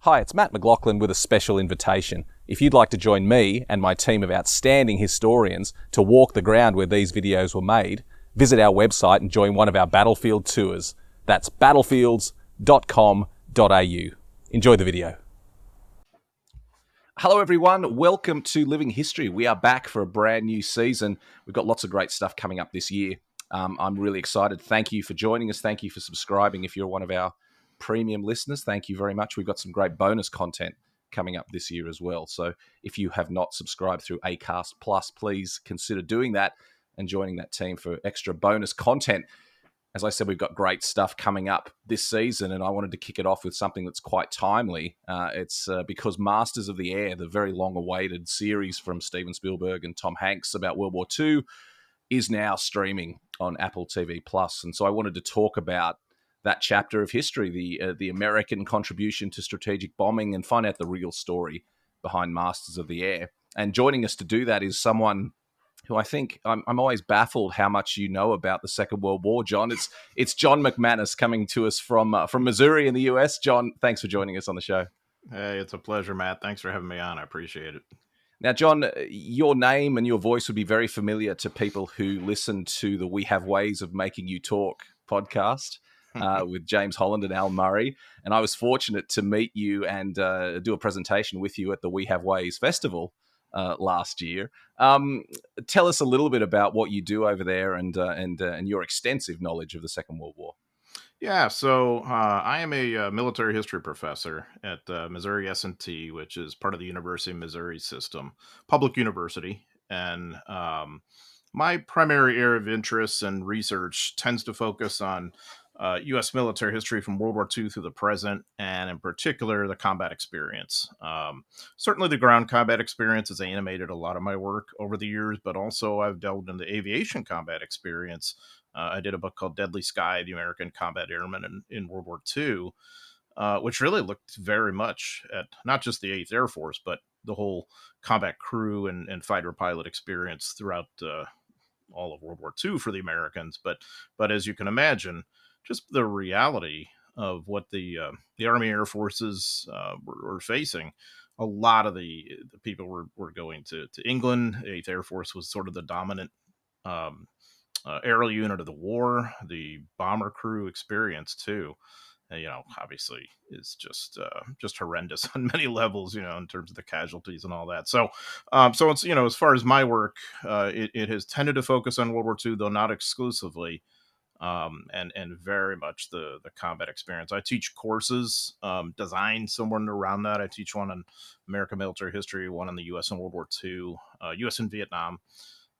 Hi, it's Matt McLachlan with a special invitation. If you'd like to join me and my team of outstanding historians to walk the ground where these videos were made, visit our website and join one of our battlefield tours. That's battlefields.com.au. Enjoy the video. Hello everyone, welcome to Living History. We are back for a brand new season. We've got lots of great stuff coming up this year. I'm really excited. Thank you for joining us. Thank you for subscribing. If you're one of our premium listeners, thank you very much. We've got some great bonus content coming up this year as well. So if you have not subscribed through Acast Plus, please consider doing that and joining that team for extra bonus content. As I said, we've got great stuff coming up this season, and I wanted to kick it off with something that's quite timely. It's because Masters of the Air, the very long-awaited series from Steven Spielberg and Tom Hanks about World War II, is now streaming on Apple TV Plus. And so I wanted to talk about that chapter of history, the American contribution to strategic bombing, and find out the real story behind Masters of the Air. And joining us to do that is someone who I think I'm always baffled how much you know about the Second World War, John. It's John McManus coming to us from Missouri in the US. John, thanks for joining us on the show. Hey, it's a pleasure, Matt. Thanks for having me on. I appreciate it. Now, John, your name and your voice would be very familiar to people who listen to the We Have Ways of Making You Talk podcast with James Holland and Al Murray. And I was fortunate to meet you and do a presentation with you at the We Have Ways Festival last year. Tell us a little bit about what you do over there and your extensive knowledge of the Second World War. Yeah, so I am a military history professor at Missouri S&T, which is part of the University of Missouri system, public university. And my primary area of interest and research tends to focus on U.S. military history from World War II through the present, and in particular, the combat experience. Certainly the ground combat experience has animated a lot of my work over the years, but also I've delved into aviation combat experience. I did a book called Deadly Sky, the American Combat Airmen in World War II, which really looked very much at not just the 8th Air Force, but the whole combat crew and fighter pilot experience throughout all of World War II for the Americans. But as you can imagine, just the reality of what the Army Air Forces were facing. A lot of the people were going to England. The 8th Air Force was sort of the dominant aerial unit of the war. The bomber crew experience too, obviously is just horrendous on many levels, in terms of the casualties and all that. So it's, as far as my work, it has tended to focus on World War II, though not exclusively. And very much the combat experience. I teach courses designed somewhere around that. I teach one on American military history, one on the U.S. in World War II, U.S. in Vietnam.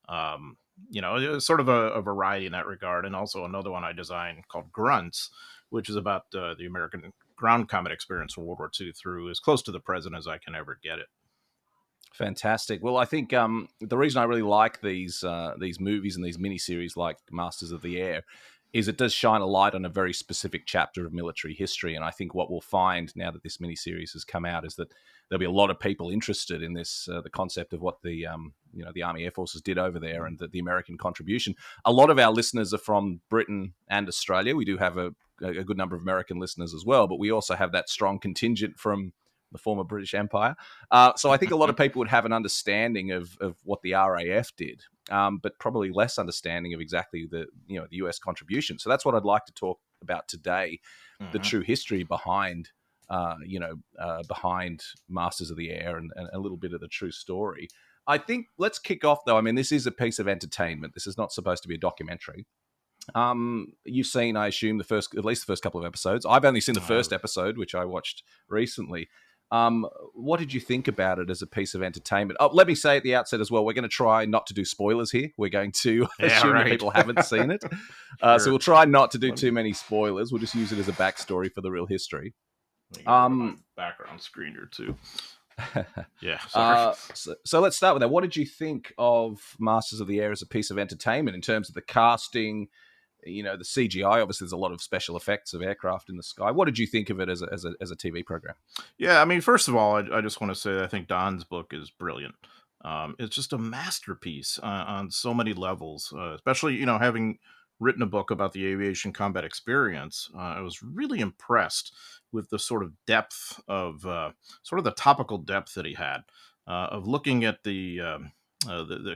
It's sort of a variety in that regard. And also another one I designed called Grunts, which is about the American ground combat experience in World War II through as close to the present as I can ever get it. Fantastic. Well, I think the reason I really like these movies and these miniseries like Masters of the Air is it does shine a light on a very specific chapter of military history. And I think what we'll find now that this miniseries has come out is that there'll be a lot of people interested in this, the concept of what the Army Air Forces did over there and the American contribution. A lot of our listeners are from Britain and Australia. We do have a good number of American listeners as well, but we also have that strong contingent from the former British Empire. So I think a lot of people would have an understanding of what the RAF did, but probably less understanding of exactly the US contribution. So that's what I'd like to talk about today, the true history behind behind Masters of the Air and a little bit of the true story. I think let's kick off though. I mean, this is a piece of entertainment. This is not supposed to be a documentary. You've seen, I assume, at least the first couple of episodes. I've only seen the first episode, which I watched recently. What did you think about it as a piece of entertainment? Oh, let me say at the outset as well, we're going to try not to do spoilers here. We're going to assume that people haven't seen it. Sure. So we'll try not to do too many spoilers. We'll just use it as a backstory for the real history. Background screen here too. Yeah. Sorry. So let's start with that. What did you think of Masters of the Air as a piece of entertainment in terms of the casting? The CGI, obviously there's a lot of special effects of aircraft in the sky. What did you think of it as a TV program? Yeah, I mean, first of all, I just want to say I think Don's book is brilliant. It's just a masterpiece on so many levels, especially, having written a book about the aviation combat experience, I was really impressed with the sort of depth of sort of the topical depth that he had of looking at the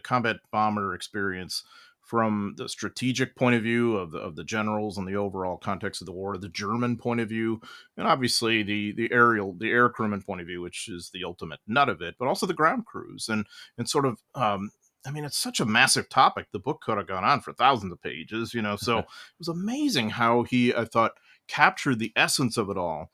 combat bomber experience from the strategic point of view of the generals and the overall context of the war, the German point of view, and obviously the air crewman point of view, which is the ultimate nut of it, but also the ground crews and sort of I mean, it's such a massive topic. The book could have gone on for thousands of pages, So it was amazing how he, I thought, captured the essence of it all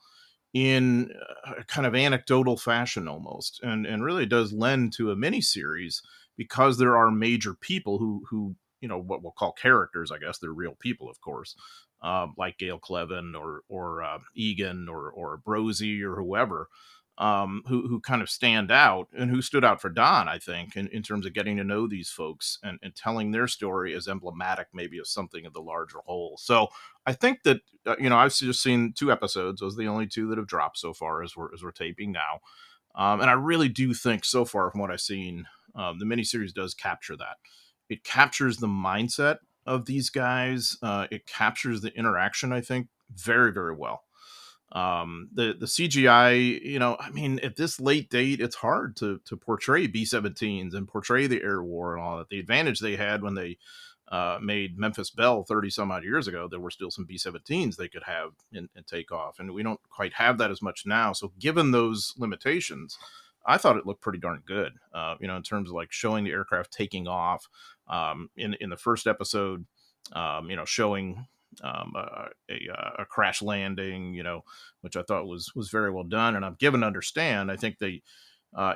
in a kind of anecdotal fashion almost, and really does lend to a mini series because there are major people who what we'll call characters. I guess they're real people, of course, like Gail Clevin or Egan or Brosy or whoever. Who kind of stand out and who stood out for Don, I think, in terms of getting to know these folks and telling their story as emblematic maybe of something of the larger whole. So I think that, I've just seen 2 episodes. Those are the only 2 that have dropped so far as we're taping now. And I really do think so far from what I've seen, the miniseries does capture that. It captures the mindset of these guys. It captures the interaction, I think, very, very well. The CGI, I mean, at this late date, it's hard to portray B-17s and portray the air war and all that. The advantage they had when they made Memphis Belle 30 some odd years ago, there were still some B-17s they could have and take off, and we don't quite have that as much now. So given those limitations, I thought it looked pretty darn good, in terms of like showing the aircraft taking off. In the first episode, showing a crash landing, which I thought was very well done. And I'm given to understand, I think they,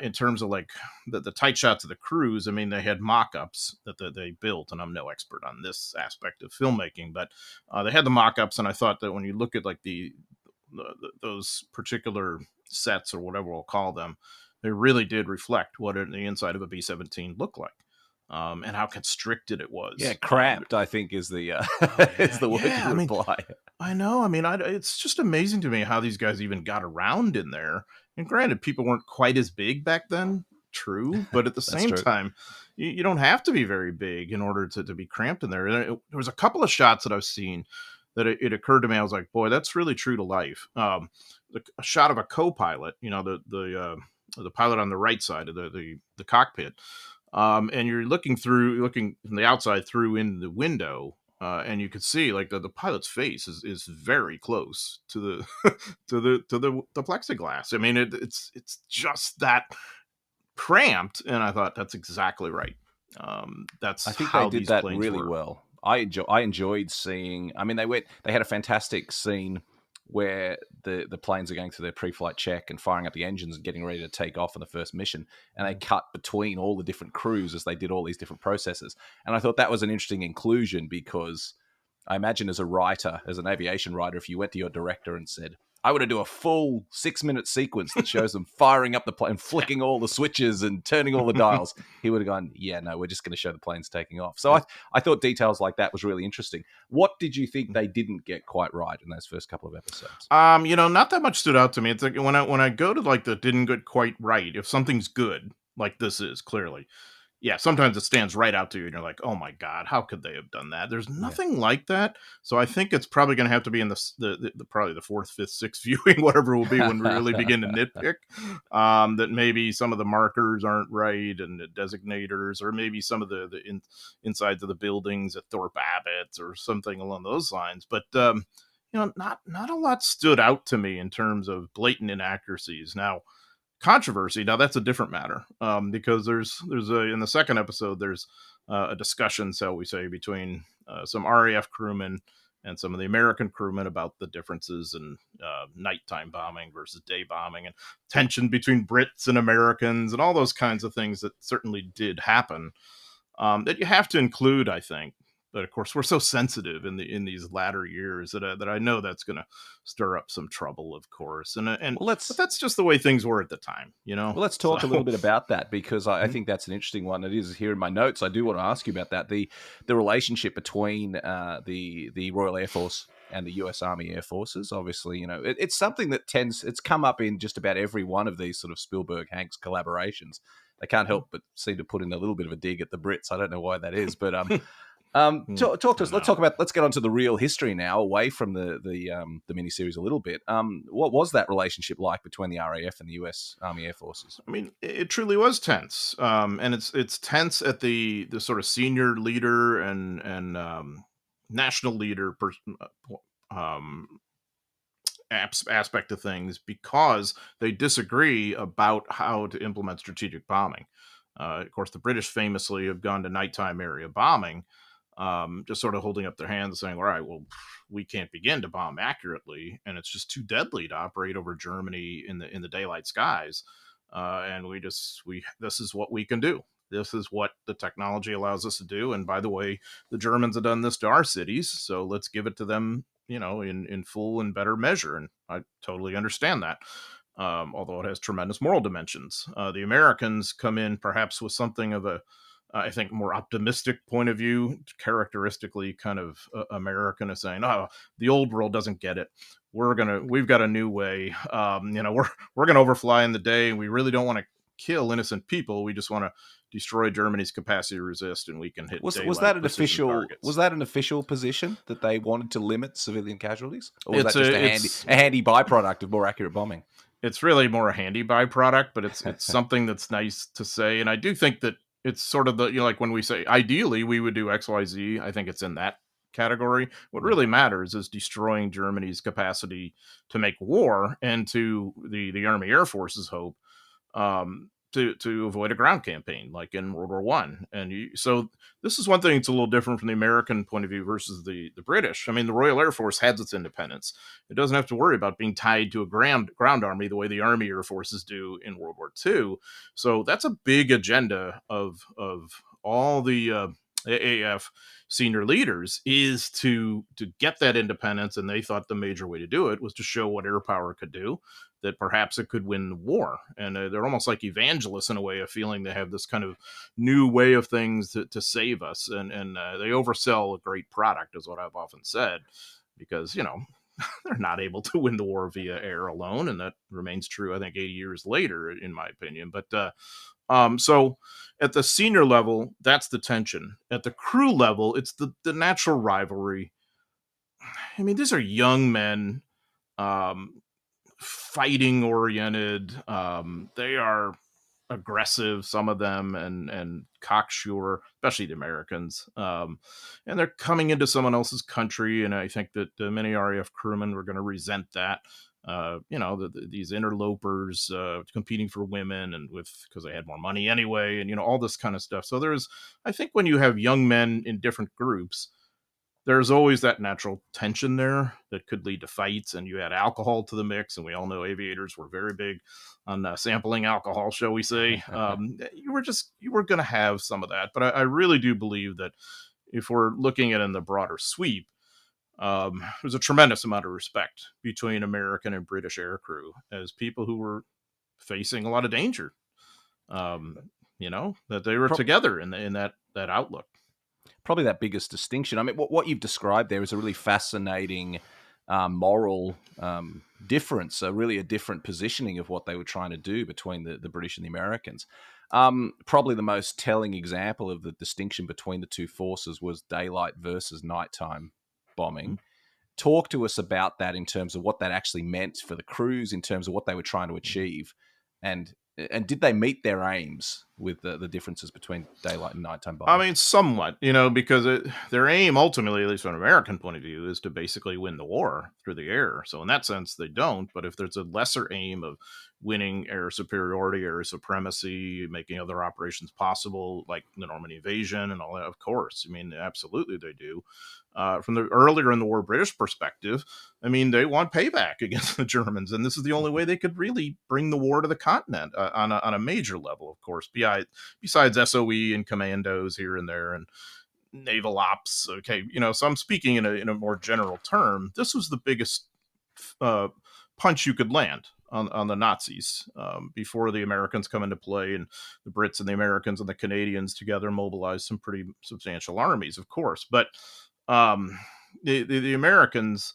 in terms of like the tight shots of the crews, I mean, they had mock-ups that they built, and I'm no expert on this aspect of filmmaking, but they had the mock-ups, and I thought that when you look at like those particular sets or whatever we'll call them, they really did reflect what the inside of a B-17 looked like. And how constricted it was. Yeah, cramped, I think is the is the word you would apply. I know. I mean, it's just amazing to me how these guys even got around in there. And granted, people weren't quite as big back then. True, but at the same time, you don't have to be very big in order to be cramped in there. There was a couple of shots that I've seen that it occurred to me. I was like, boy, that's really true to life. A shot of a co-pilot, the pilot on the right side of the cockpit. And you're looking from the outside through in the window, and you could see like the pilot's face is very close to the the plexiglass. I mean, it's just that cramped, and I thought that's exactly right. I think they did that really well. I enjoyed seeing. I mean, they had a fantastic scene where the planes are going through their pre-flight check and firing up the engines and getting ready to take off on the first mission. And they cut between all the different crews as they did all these different processes. And I thought that was an interesting inclusion because I imagine as a writer, as an aviation writer, if you went to your director and said, I want to do a full 6-minute sequence that shows them firing up the plane, flicking all the switches and turning all the dials, he would have gone, yeah, no, we're just going to show the planes taking off. So I thought details like that was really interesting. What did you think they didn't get quite right in those first couple of episodes? Not that much stood out to me. It's like when I go to like the didn't get quite right, if something's good, like this is clearly, yeah, sometimes it stands right out to you and you're like, oh my God, how could they have done that? There's nothing like that. So I think it's probably going to have to be in the probably the 4th, 5th, 6th viewing, whatever it will be when we really begin to nitpick, that maybe some of the markers aren't right and the designators, or maybe some of the insides of the buildings at Thorpe Abbott or something along those lines. But, not a lot stood out to me in terms of blatant inaccuracies. Now, controversy, now that's a different matter, because there's in the second episode there's a discussion, shall we say, between some RAF crewmen and some of the American crewmen about the differences in nighttime bombing versus day bombing, and tension between Brits and Americans and all those kinds of things that certainly did happen, that you have to include, I think. But of course, we're so sensitive in these latter years that I know that's going to stir up some trouble, of course. But that's just the way things were at the time, Well, let's talk a little bit about that, because I think that's an interesting one. It is here in my notes. I do want to ask you about that. The relationship between the Royal Air Force and the U.S. Army Air Forces. Obviously, it's something that it's come up in just about every one of these sort of Spielberg-Hanks collaborations. They can't help but seem to put in a little bit of a dig at the Brits. I don't know why that is, but Talk to I us. know. Let's get on to the real history now, away from the miniseries a little bit. What was that relationship like between the RAF and the US Army Air Forces? I mean, it truly was tense, and it's tense at the sort of senior leader and national leader um, aspect of things because they disagree about how to implement strategic bombing. Of course, the British famously have gone to nighttime area bombing, just sort of holding up their hands, saying, "All right, well, we can't begin to bomb accurately, and it's just too deadly to operate over Germany in the daylight skies." And we this is what we can do. This is what the technology allows us to do. And by the way, the Germans have done this to our cities, so let's give it to them, in full and better measure. And I totally understand that. Although it has tremendous moral dimensions. The Americans come in perhaps with something of a, I think, more optimistic point of view, characteristically kind of American, is saying, "Oh, the old world doesn't get it. We've got a new way. We're gonna overfly in the day, and we really don't want to kill innocent people. We just want to destroy Germany's capacity to resist, and we can hit Was daylight that an precision official targets." position that they wanted to limit civilian casualties, or was It's that just a it's a handy byproduct of more accurate bombing? it's really more a handy byproduct, but it's something that's nice to say. And I do think that it's sort of the, like when we say ideally we would do XYZ, I think it's in that category. What Yeah. really matters is destroying Germany's capacity to make war, and to the Army Air Force's hope, to avoid a ground campaign like in World War One. So this is one thing that's a little different from the American point of view versus the British. I mean, the Royal Air Force has its independence. It doesn't have to worry about being tied to a ground army the way the Army Air Forces do in World War Two. So that's a big agenda of all the AAF senior leaders, is to get that independence. And they thought the major way to do it was to show what air power could do, that perhaps it could win the war. And they're almost like evangelists in a way, of feeling they have this kind of new way of things to save us. And they oversell a great product, is what I've often said, because, they're not able to win the war via air alone. And that remains true, I think, 80 years later, in my opinion. So at the senior level, that's the tension. At the crew level, it's the natural rivalry. I mean, these are young men, um, fighting oriented. They are aggressive, some of them, and cocksure, especially the Americans. And they're coming into someone else's country, and I think that many RAF crewmen were going to resent that. These interlopers competing for women, and because they had more money anyway, and all this kind of stuff. So I think when you have young men in different groups, there's always that natural tension there that could lead to fights. And you add alcohol to the mix, and we all know aviators were very big on sampling alcohol, shall we say. You were going to have some of that. But I really do believe that if we're looking at it in the broader sweep, there's a tremendous amount of respect between American and British aircrew as people who were facing a lot of danger. That they were Pro- together in that outlook. Probably that biggest distinction. I mean, what you've described there is a really fascinating moral difference, really a different positioning of what they were trying to do between the British and the Americans. Probably the most telling example of the distinction between the two forces was daylight versus nighttime bombing. Talk to us about that in terms of what that actually meant for the crews, in terms of what they were trying to achieve, and did they meet their aims with the differences between daylight and nighttime I bombing? mean, somewhat, because their aim ultimately, at least from an American point of view, is to basically win the war through the air. So in that sense, they don't. But if there's a lesser aim of winning air superiority, air supremacy, making other operations possible, like the Normandy invasion and all that, of course, I mean, absolutely they do. From the earlier in the war British perspective, I mean, they want payback against the Germans, and this is the only way they could really bring the war to the continent on a major level, of course, besides SOE and commandos here and there and naval ops. Okay, so I'm speaking in a more general term. This was the biggest uh, punch you could land on the Nazis, before the Americans come into play, and the Brits and the Americans and the Canadians together mobilized some pretty substantial armies, of course. But um, the Americans,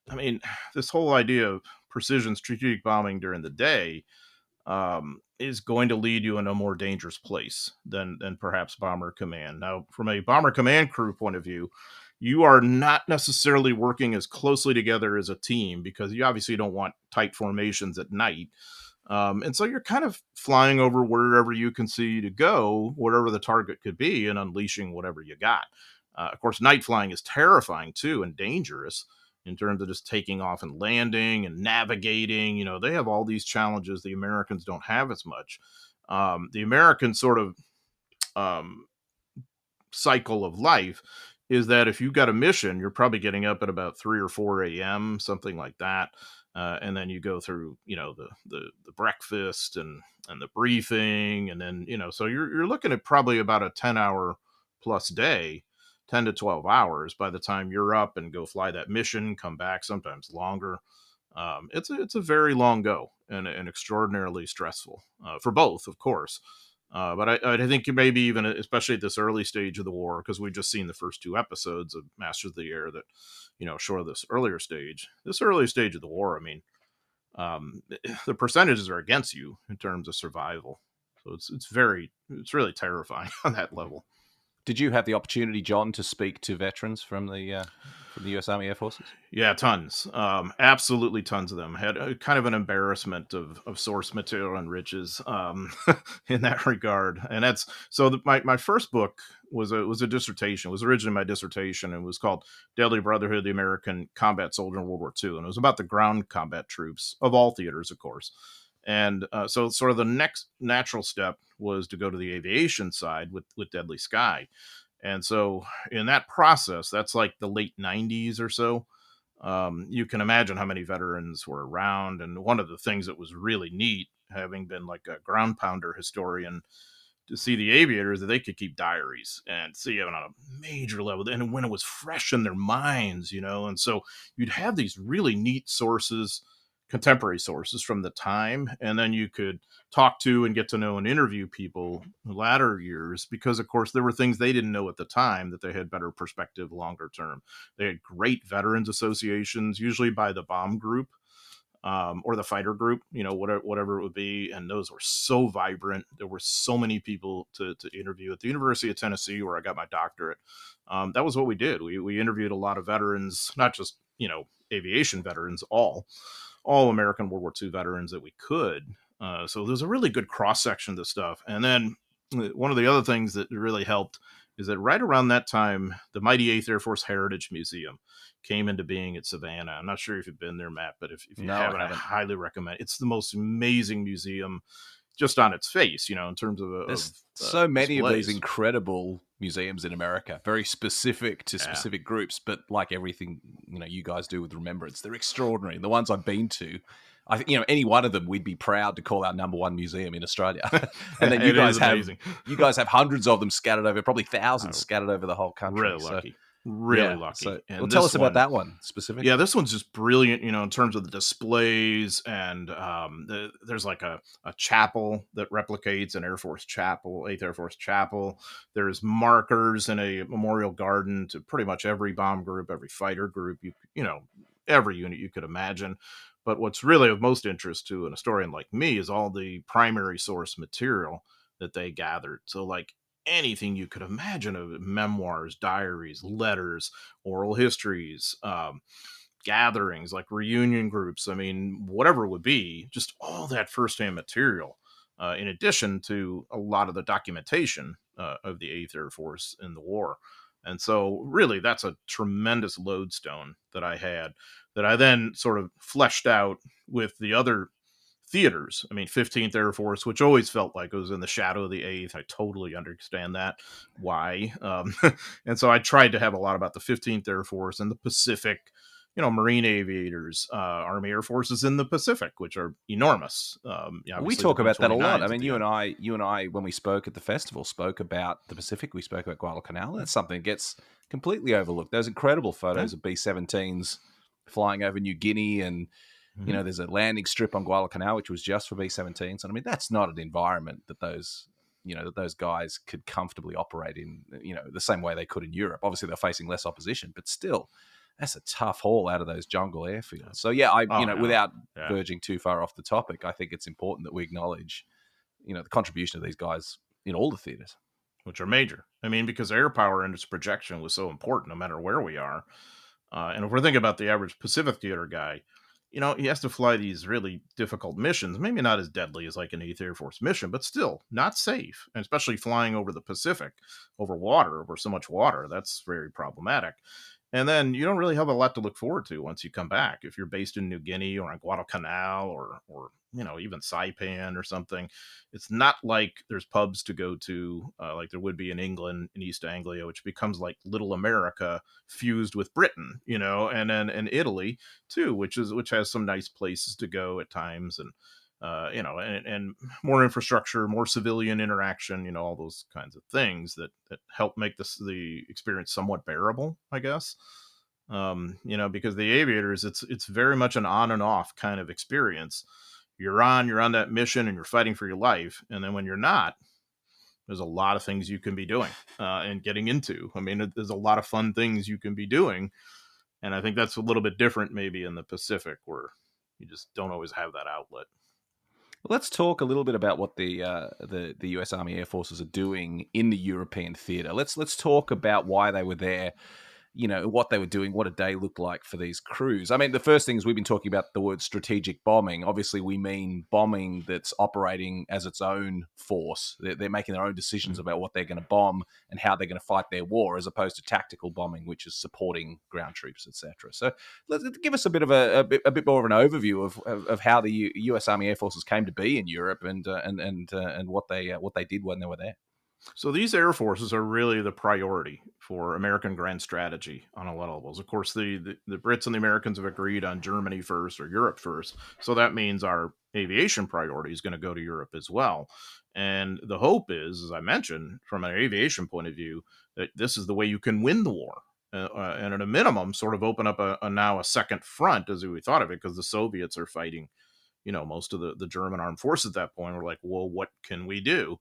I mean, this whole idea of precision strategic bombing during the day, is going to lead you in a more dangerous place than perhaps Bomber Command. Now, from a Bomber Command crew point of view, you are not necessarily working as closely together as a team because you obviously don't want tight formations at night. And so you're kind of flying over wherever you can see to go, whatever the target could be, and unleashing whatever you got. Of course, night flying is terrifying too and dangerous in terms of just taking off and landing and navigating. They have all these challenges the Americans don't have as much. The American sort of um, cycle of life is that if you've got a mission, you're probably getting up at about 3 or 4 a.m., something like that. And then you go through, the breakfast and the briefing. And then, so you're looking at probably about a 10-hour plus day, 10 to 12 hours by the time you're up and go fly that mission, come back, sometimes longer. It's a very long go and extraordinarily stressful for both, of course. But I think maybe even, especially at this early stage of the war, because we've just seen the first 2 episodes of Masters of the Air that, show this earlier stage. This early stage of the war, I mean, the percentages are against you in terms of survival. So it's really terrifying on that level. Did you have the opportunity, John, to speak to veterans from the U.S. Army Air Forces? Yeah, tons. Absolutely tons of them. Had kind of an embarrassment of source material and riches in that regard. And that's so. My first book was a dissertation. It was originally my dissertation, and it was called "Deadly Brotherhood: The American Combat Soldier in World War II," and it was about the ground combat troops of all theaters, of course. And so, sort of the next natural step was to go to the aviation side with Deadly Sky. And so, in that process, that's like the late '90s or so. You can imagine how many veterans were around. And one of the things that was really neat, having been like a ground pounder historian, to see the aviators that they could keep diaries and see it on a major level. And when it was fresh in their minds, and so you'd have these really neat sources, contemporary sources from the time, and then you could talk to and get to know and interview people in latter years, because of course there were things they didn't know at the time that they had better perspective longer term. They had great veterans associations, usually by the bomb group, or the fighter group, whatever it would be. And those were so vibrant. There were so many people to interview. At the University of Tennessee, where I got my doctorate, that was what we did. We interviewed a lot of veterans, not just, aviation veterans, all American World War II veterans that we could. So there's a really good cross section of this stuff. And then one of the other things that really helped is that right around that time, the mighty 8th Air Force Heritage Museum came into being at Savannah. I'm not sure if you've been there, Matt, but if you haven't, I highly recommend it. It's the most amazing museum just on its face, in terms of There's so many displays. of these incredible museums in America, very specific to specific groups, but like everything, you guys do with Remembrance, they're extraordinary. The ones I've been to, I think, any one of them we'd be proud to call our number one museum in Australia. And then you guys have hundreds of them scattered over, probably thousands scattered over the whole country. Really lucky. Really lucky. So, tell us about that one specifically. Yeah, this one's just brilliant, in terms of the displays. And there's like a chapel that replicates an Air Force chapel, 8th Air Force chapel. There's markers in a memorial garden to pretty much every bomb group, every fighter group, every unit you could imagine. But what's really of most interest to an historian like me is all the primary source material that they gathered. So like anything you could imagine of memoirs, diaries, letters, oral histories, gatherings, like reunion groups. I mean, whatever it would be, just all that firsthand material, in addition to a lot of the documentation of the 8th Air Force in the war. And so really that's a tremendous lodestone that I had, that I then sort of fleshed out with the other theaters. I mean, 15th Air Force, which always felt like it was in the shadow of the 8th. I totally understand that. Why? And so I tried to have a lot about the 15th Air Force and the Pacific, Marine aviators, Army Air Forces in the Pacific, which are enormous. We talk about that a lot. I mean, you and I, when we spoke at the festival, spoke about the Pacific. We spoke about Guadalcanal. That's something that gets completely overlooked. Those incredible photos of B-17s flying over New Guinea, and there's a landing strip on Guadalcanal, which was just for B-17s. And I mean, that's not an environment that those guys could comfortably operate in, the same way they could in Europe. Obviously, they're facing less opposition, but still, that's a tough haul out of those jungle airfields. So yeah, I Oh no, without yeah. verging too far off the topic, I think it's important that we acknowledge, the contribution of these guys in all the theaters. Which are major. I mean, because air power and its projection was so important no matter where we are. And if we're thinking about the average Pacific theater guy, he has to fly these really difficult missions, maybe not as deadly as like an 8th Air Force mission, but still not safe. And especially flying over the Pacific, over water, over so much water, that's very problematic. And then you don't really have a lot to look forward to once you come back. If you're based in New Guinea or on Guadalcanal or even Saipan or something, it's not like there's pubs to go to like there would be in England, in East Anglia, which becomes like Little America fused with Britain, and then and Italy too, which has some nice places to go at times, and and more infrastructure, more civilian interaction, all those kinds of things that help make the experience somewhat bearable, I guess. Because the aviators, it's very much an on and off kind of experience. You're on that mission and you're fighting for your life, and then when you're not, there's a lot of things you can be doing and getting into. I mean, there's a lot of fun things you can be doing, and I think that's a little bit different maybe in the Pacific, where you just don't always have that outlet. Let's talk a little bit about what the U.S. Army Air Forces are doing in the European theater. Let's talk about why they were there, what they were doing, what a day looked like for these crews. I mean, the first thing is we've been talking about the word strategic bombing. Obviously, we mean bombing that's operating as its own force. They're making their own decisions about what they're going to bomb and how they're going to fight their war, as opposed to tactical bombing, which is supporting ground troops, etc. So, give us a bit of a bit more of an overview of how the U.S. Army Air Forces came to be in Europe and what they did when they were there. So these air forces are really the priority for American grand strategy on a lot of levels. Of course, the Brits and the Americans have agreed on Germany first or Europe first. So that means our aviation priority is going to go to Europe as well. And the hope is, as I mentioned, from an aviation point of view, that this is the way you can win the war. And at a minimum, sort of open up now a second front, as we thought of it, because the Soviets are fighting, most of the German armed forces at that point. We're like, well, what can we do?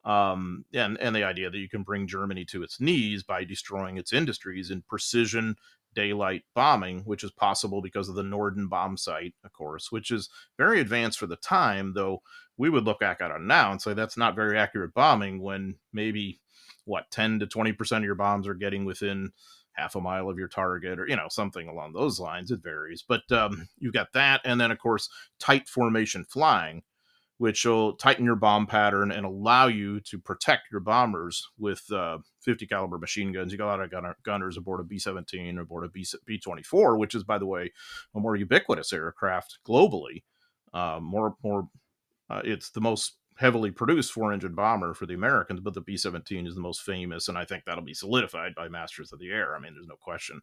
And the idea that you can bring Germany to its knees by destroying its industries in precision daylight bombing, which is possible because of the Norden bomb site, of course, which is very advanced for the time, though we would look back at it now and say that's not very accurate bombing when maybe 10 to 20% of your bombs are getting within half a mile of your target, or something along those lines. It varies, but you've got that, and then of course tight formation flying, which will tighten your bomb pattern and allow you to protect your bombers with 50 caliber machine guns. You got a lot of gunners aboard a B-17 or aboard a B-24, which is, by the way, a more ubiquitous aircraft globally. It's the most heavily produced four-engine bomber for the Americans, but the B-17 is the most famous, and I think that'll be solidified by Masters of the Air. I mean, there's no question.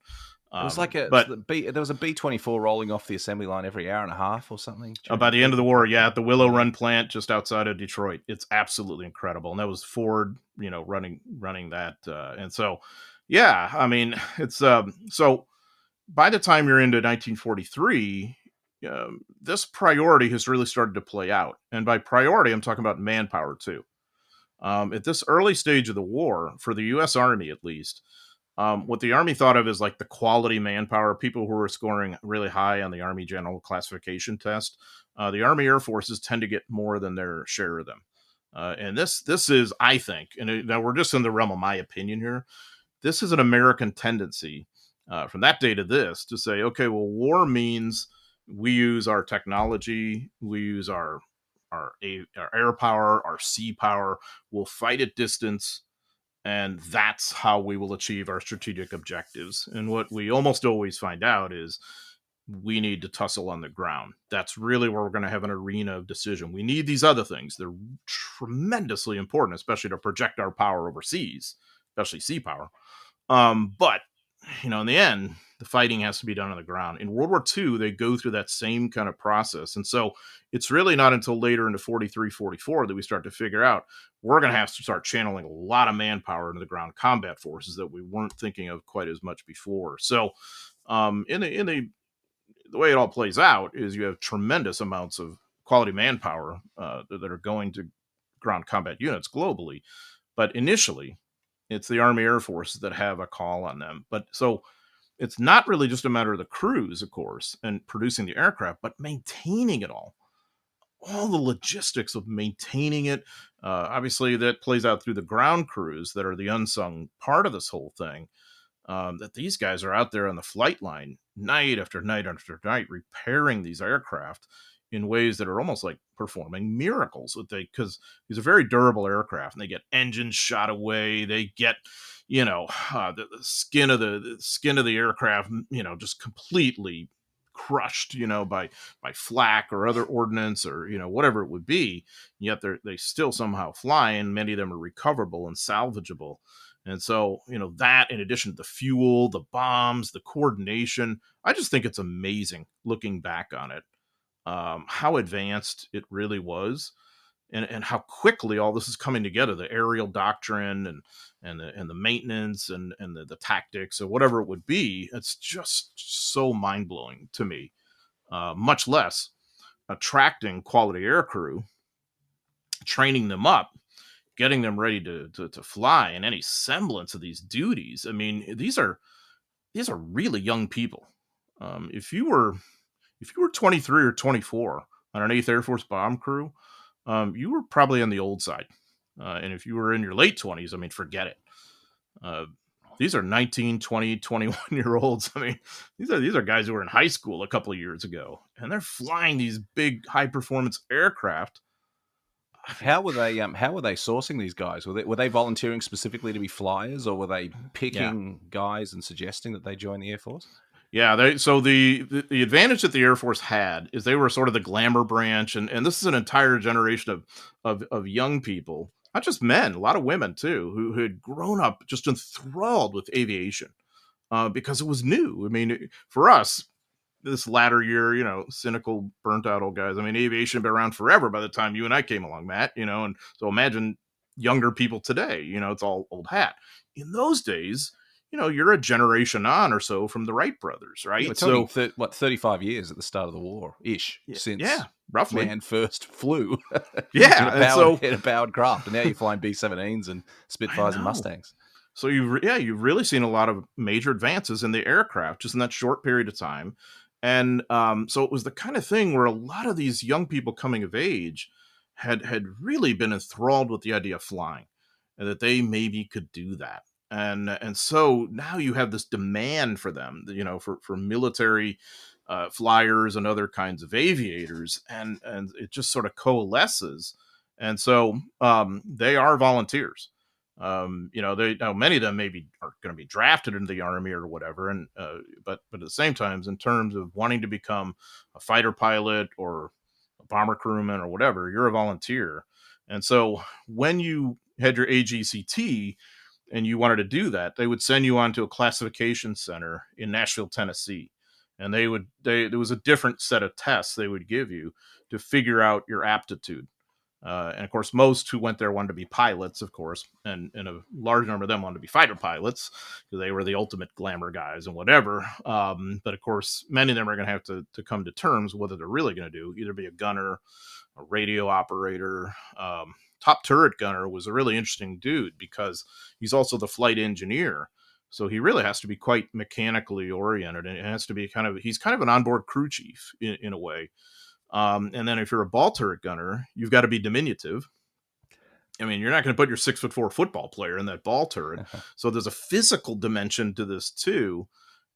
It was like there was a B-24 rolling off the assembly line every hour and a half or something. By the end of the war, yeah, at the Willow Run plant just outside of Detroit. It's absolutely incredible. And that was Ford, running that. And so, yeah, I mean, it's so by the time you're into 1943, this priority has really started to play out. And by priority, I'm talking about manpower too. At this early stage of the war, for the U.S. Army at least, what the Army thought of as like the quality manpower, people who were scoring really high on the Army General Classification test. The Army Air Forces tend to get more than their share of them. And this is, I think, and now we're just in the realm of my opinion here, this is an American tendency from that day to this to say, okay, well, war means we use our technology, we use our air power, our sea power, we'll fight at distance, and that's how we will achieve our strategic objectives. And what we almost always find out is we need to tussle on the ground. That's really where we're going to have an arena of decision. We need these other things. They're tremendously important, especially to project our power overseas, especially sea power. But, in the end, the fighting has to be done on the ground. In World War II, they go through that same kind of process. And so it's really not until later into 43, 44 that we start to figure out we're going to have to start channeling a lot of manpower into the ground combat forces that we weren't thinking of quite as much before. So the way it all plays out is you have tremendous amounts of quality manpower that are going to ground combat units globally. But initially, it's the Army Air Forces that have a call on them. But so it's not really just a matter of the crews, of course, and producing the aircraft, but maintaining it all the logistics of maintaining it. Obviously, that plays out through the ground crews that are the unsung part of this whole thing. That these guys are out there on the flight line night after night after night repairing these aircraft in ways that are almost like performing miracles. Because these are very durable aircraft, and they get engines shot away. They get, the skin of the aircraft, just completely crushed, by flak or other ordnance or whatever it would be. Yet they still somehow fly, and many of them are recoverable and salvageable. And so, that in addition to the fuel, the bombs, the coordination, I just think it's amazing looking back on it, how advanced it really was, and how quickly all this is coming together. The aerial doctrine and the maintenance and the tactics or whatever it would be. It's just so mind blowing to me. Much less attracting quality aircrew, training them up, getting them ready to fly in any semblance of these duties. I mean, these are really young people. If you were 23 or 24 on an 8th Air Force bomb crew, you were probably on the old side. And if you were in your late 20s, I mean, forget it. These are 19, 20, 21-year olds. I mean, these are guys who were in high school a couple of years ago, and they're flying these big high performance aircraft. How were they sourcing these guys? Were they volunteering specifically to be flyers, or were they picking guys and suggesting that they join the Air Force? Yeah, so the advantage that the Air Force had is they were sort of the glamour branch, and this is an entire generation of young people, not just men, a lot of women too, who had grown up just enthralled with aviation, because it was new. I mean, for us, this latter year, cynical, burnt out old guys. I mean, aviation had been around forever by the time you and I came along, Matt, and so imagine younger people today, it's all old hat. In those days, you're a generation on or so from the Wright brothers, right? Yeah, we're talking 35 years at the start of the war-ish, since roughly man first flew in a powered craft, and now you're flying B-17s and Spitfires and Mustangs. So you've really seen a lot of major advances in the aircraft just in that short period of time. And so it was the kind of thing where a lot of these young people coming of age had really been enthralled with the idea of flying, and that they maybe could do that. And so now you have this demand for them, for military flyers and other kinds of aviators, and it just sort of coalesces. And so they are volunteers. Many of them maybe are going to be drafted into the Army or whatever, and but at the same time, in terms of wanting to become a fighter pilot or a bomber crewman or whatever, you're a volunteer. And so when you had your AGCT and you wanted to do that, they would send you on to a classification center in Nashville, Tennessee, and there was a different set of tests they would give you to figure out your aptitude. And of course, most who went there wanted to be pilots, of course, and a large number of them wanted to be fighter pilots because they were the ultimate glamour guys and whatever. But of course, many of them are going to have to come to terms with what they're really going to do, either be a gunner, a radio operator. Top turret gunner was a really interesting dude because he's also the flight engineer. So he really has to be quite mechanically oriented, and it has to be he's kind of an onboard crew chief in a way. And then if you're a ball turret gunner, you've got to be diminutive. I mean, you're not going to put your 6'4" football player in that ball turret. So there's a physical dimension to this too.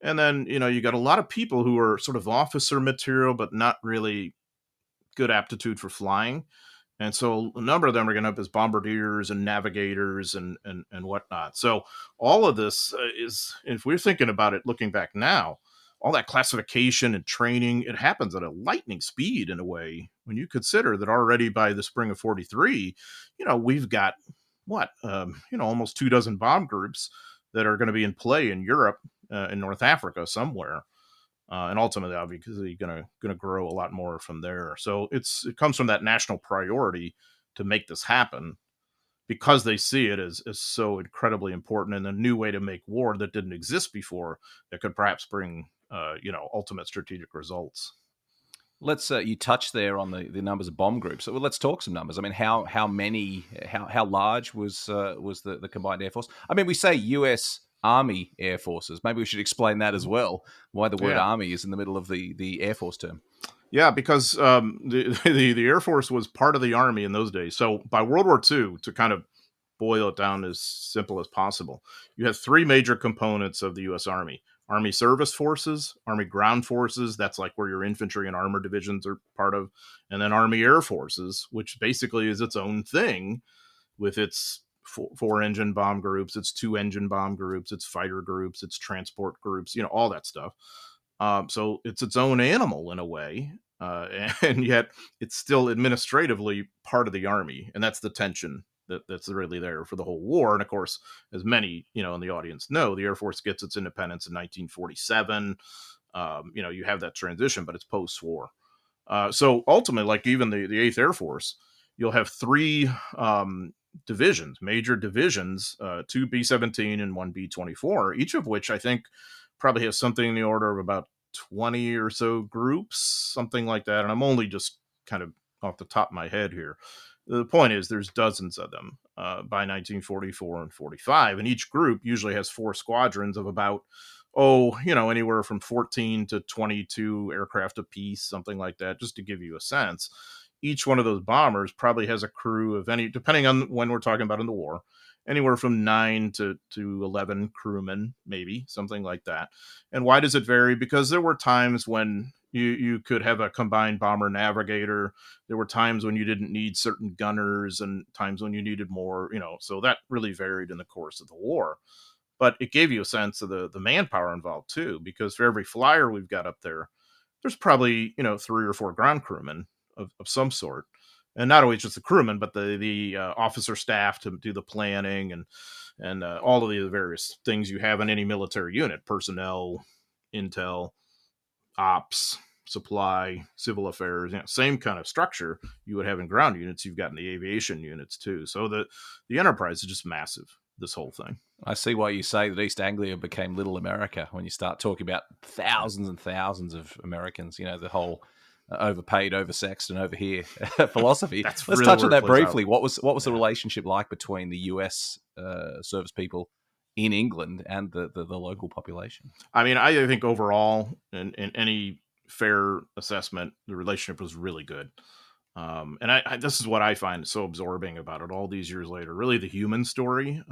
And then, you got a lot of people who are sort of officer material, but not really good aptitude for flying. And so a number of them are going to up as bombardiers and navigators and whatnot. So all of this is, if we're thinking about it, looking back now, all that classification and training, it happens at a lightning speed in a way when you consider that already by the spring of 43, we've got almost 24 bomb groups that are going to be in play in Europe, in North Africa somewhere. And ultimately, obviously, going to grow a lot more from there. So it comes from that national priority to make this happen, because they see it as so incredibly important and a new way to make war that didn't exist before that could perhaps bring ultimate strategic results. Let's you touched there on the numbers of bomb groups. So let's talk some numbers. I mean, how large was the combined air force? I mean, we say US Army Air Forces. Maybe we should explain that as well, why the word Yeah. Army is in the middle of the Air Force term. Yeah, because the Air Force was part of the Army in those days. So by World War II, to kind of boil it down as simple as possible, you have three major components of the U.S. Army: Army Service Forces, Army Ground Forces, that's like where your infantry and armor divisions are part of, and then Army Air Forces, which basically is its own thing with its four engine bomb groups, its two engine bomb groups, its fighter groups, its transport groups, all that stuff. So it's its own animal in a way, and yet it's still administratively part of the Army, and that's the tension that's really there for the whole war. And of course, as many in the audience know, the Air Force gets its independence in 1947. You have that transition, but it's post-war. So ultimately, like even the 8th Air Force, you'll have three divisions, major divisions, two B-17 and one B-24, each of which I think probably has something in the order of about 20 or so groups, something like that. And I'm only just kind of off the top of my head here. The point is there's dozens of them by 1944 and 45, and each group usually has four squadrons of about anywhere from 14 to 22 aircraft apiece, something like that, just to give you a sense. Each one of those bombers probably has a crew of any, depending on when we're talking about in the war, anywhere from 9 to 11 crewmen, maybe something like that. And why does it vary? Because there were times when you could have a combined bomber navigator. There were times when you didn't need certain gunners and times when you needed more, so that really varied in the course of the war. But it gave you a sense of the manpower involved too, because for every flyer we've got up there, there's probably, three or four ground crewmen of some sort. And not always just the crewmen, but the officer staff to do the planning and all of the various things you have in any military unit: personnel, intel, ops, supply, civil affairs. Same kind of structure you would have in ground units. You've got in the aviation units too. So the enterprise is just massive. This whole thing. I see why you say that East Anglia became Little America when you start talking about thousands and thousands of Americans. The whole overpaid, oversexed, and over here philosophy. That's Let's really touch where on it that plays briefly. out. What was the Yeah. relationship like between the U.S. Service people in England and the local population? I mean, I think overall, in any fair assessment, the relationship was really good. And this is what I find so absorbing about it all these years later, really the human story.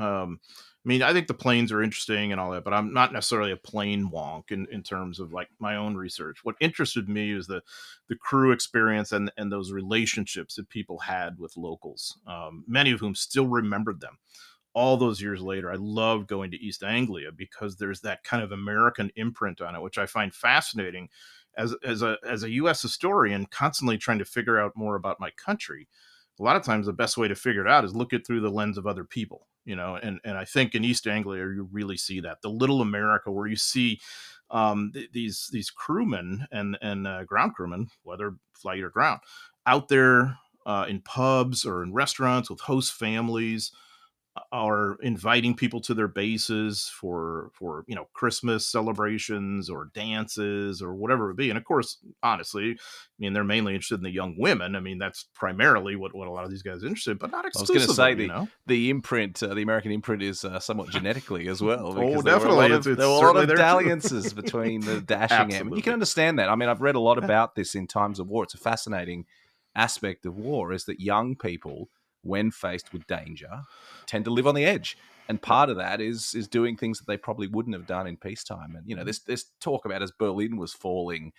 I mean, I think the planes are interesting and all that, but I'm not necessarily a plane wonk in terms of like my own research. What interested me is the crew experience and those relationships that people had with locals, many of whom still remembered them all those years later. I love going to East Anglia because there's that kind of American imprint on it, which I find fascinating as a U.S. historian, constantly trying to figure out more about my country. A lot of times, the best way to figure it out is look it through the lens of other people, and I think in East Anglia you really see that, the little America where you see these crewmen and ground crewmen, whether flight or ground, out there in pubs or in restaurants with host families, are inviting people to their bases for Christmas celebrations or dances or whatever it be. And of course, honestly, I mean, they're mainly interested in the young women. I mean, that's primarily what a lot of these guys are interested in, but not I was going to say exclusively. the imprint, the American imprint, is somewhat genetically as well, Oh, because definitely, it's there were a lot certainly of there too. dalliances between the dashing airmen. You can Absolutely. understand that. I mean, I've read a lot about this in Times of War. It's a fascinating aspect of war, is that young people, when faced with danger, tend to live on the edge. And part of that is doing things that they probably wouldn't have done in peacetime. And this talk about, as Berlin was falling,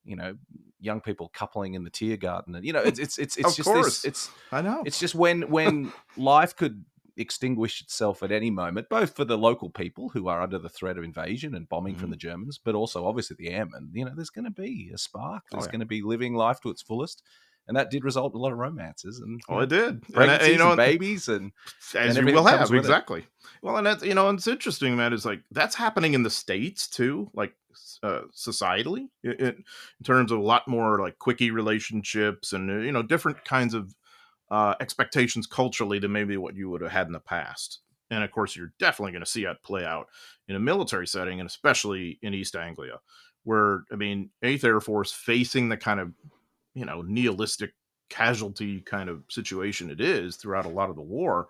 young people coupling in the Tier Garden, and it's Of just this. course, I know. It's just when life could extinguish itself at any moment, both for the local people who are under the threat of invasion and bombing from Mhm. the Germans, but also obviously the airmen. There's going to be a spark. Oh There's yeah. going to be living life to its fullest, and that did result in a lot of romances and Oh, it did, and pregnancies and babies as and you everything will that comes have, with it. exactly. Well, and that's and it's interesting, man. Is like that's happening in the States too, like societally, in terms of a lot more like quickie relationships and different kinds of expectations culturally than maybe what you would have had in the past. And of course, you're definitely going to see that play out in a military setting, and especially in East Anglia, where I mean, 8th Air Force facing the kind of nihilistic casualty kind of situation it is throughout a lot of the war.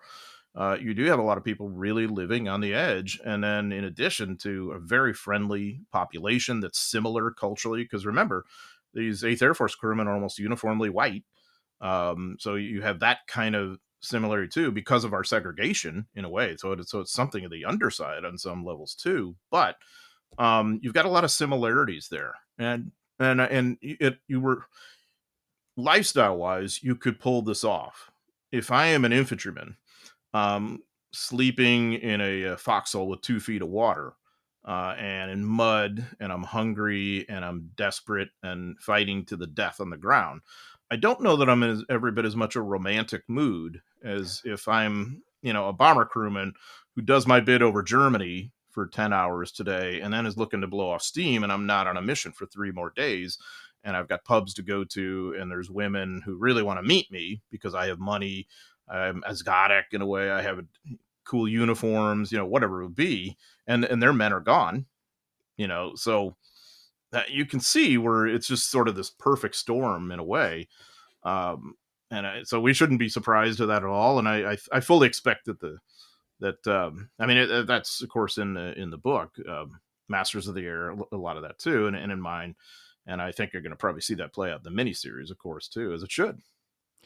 you do have a lot of people really living on the edge. And then, in addition to a very friendly population that's similar culturally, because remember, these 8th Air Force crewmen are almost uniformly white. So you have that kind of similarity too, because of our segregation in a way. So it's something of the underside on some levels too. But you've got a lot of similarities there, and you were lifestyle wise, you could pull this off. If I am an infantryman, um, sleeping in a foxhole with 2 feet of water, and in mud, and I'm hungry and I'm desperate and fighting to the death on the ground, I don't know that I'm in every bit as much a romantic mood as if I'm, a bomber crewman who does my bid over Germany for 10 hours today and then is looking to blow off steam, and I'm not on a mission for 3 more days, and I've got pubs to go to, and there's women who really want to meet me because I have money. I'm asgodic in a way. I have cool uniforms, whatever it would be, and their men are gone, so that you can see where it's just sort of this perfect storm in a way. So we shouldn't be surprised at that at all. And I fully expect that's of course in the book, Masters of the Air, a lot of that too, and in mine. And I think you're going to probably see that play out in the miniseries, of course, too, as it should.